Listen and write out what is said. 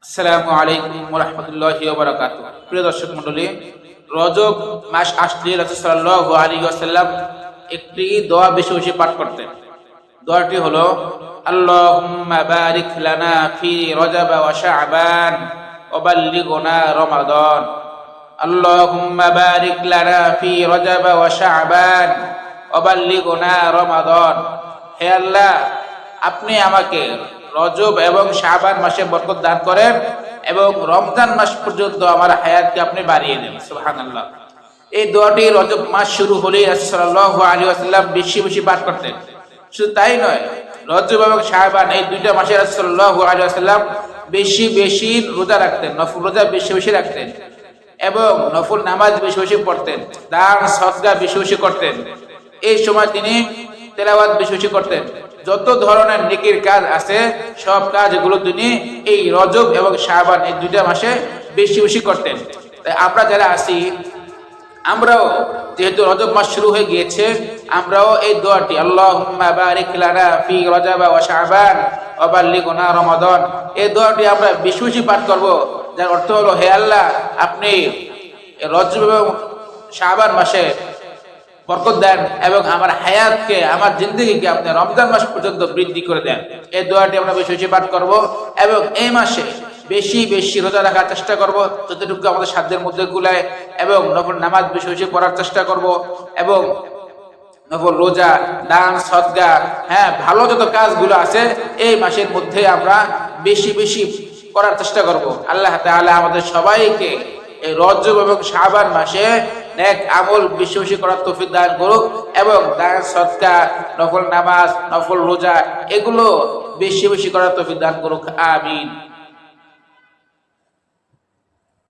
আসসালামু আলাইকুম ওয়া রাহমাতুল্লাহি ওয়া বারাকাতুহু। প্রিয় দর্শক মণ্ডলী, রজব মাস আসলে রাসূল সাল্লাল্লাহু আলাইহি ওয়াসাল্লাম একটি দোয়া বেশি বেশি পাঠ করতেন। দোয়াটি হলো আল্লাহুম্মা বারিক লানা ফি রজব ওয়া শাবান ওয়া বাল্লিগনা রমাদান। আল্লাহুম্মা বারিক লানা ফি রজব ওয়া শাবান ওয়া বাল্লিগনা রমাদান। হে আল্লাহ, আপনি আমাকে রজব এবং শাবান মাসে বরকত দান করেন এবং রমজান মাস পর্যন্ত আমার হায়াতকে আপনি বাড়িয়ে দেন। সুবহানাল্লাহ। এই দোয়াটি রজব মাস শুরু হলেই রাসূল সাল্লাল্লাহু আলাইহি ওয়াসাল্লাম বেশি বেশি পাঠ করতেন। শুধু তাই নয়, রজব এবং শাবান এই দুইটা মাসে রাসূল সাল্লাল্লাহু আলাইহি ওয়াসাল্লাম বেশি বেশি রোজা রাখতেন, নফল রোজা বেশি বেশি রাখতেন এবং নফল নামাজ বেশি বেশি পড়তেন, দান সদকা বেশি বেশি করতেন। এই সময় তিনি তেলাওয়াত বেশি বেশি করতেন। যত ধরনের নেকির কাজ আছে সব কাজগুলো তিনি এই রজব এবং শাবান এই দুইটা মাসে বেশি বেশি করতেন। তাই আমরা যারা আছি, আমরাও যেহেতু রজব মাস শুরু হয়ে গিয়েছে, আমরাও এই দোয়াটি আল্লাহুম্মা বারিক লানা ফি রজব ওয়া শাবান ওয়া বাল্লিগনা রমাদান, এই দোয়াটি আমরা বেশি বেশি পাঠ করব। যার অর্থ হলো, হে আল্লাহ, আপনি রজব এবং শাবান মাসে বরকত দেন এবং আমার হায়াতকে, আমার জিন্দেগিকে আপনি রমজান মাস পর্যন্ত বৃদ্ধি করে দেন। এই দোয়াটি আমরা বেশি বেশি পাঠ করব এবং এই মাসে বেশি বেশি রোজা রাখার চেষ্টা করব যতটুকু আমাদের সাধ্যের মধ্যে কুলায়, এবং নফল নামাজ বেশি বেশি পড়ার চেষ্টা করব এবং নফল রোজা, দান সদকা, ভালো যত কাজগুলো আছে এই মাসের মধ্যে আমরা বেশি বেশি করার চেষ্টা করব। আল্লাহ তাআলা আমাদের সবাইকে এই রজব এবং শাবান মাসে নেক আমল বেশি বেশি করার তৌফিক দান করুক এবং দান সদকা, নফল নামাজ, নফল রোজা এগুলো বেশি বেশি করার তৌফিক দান করুক। আমিন।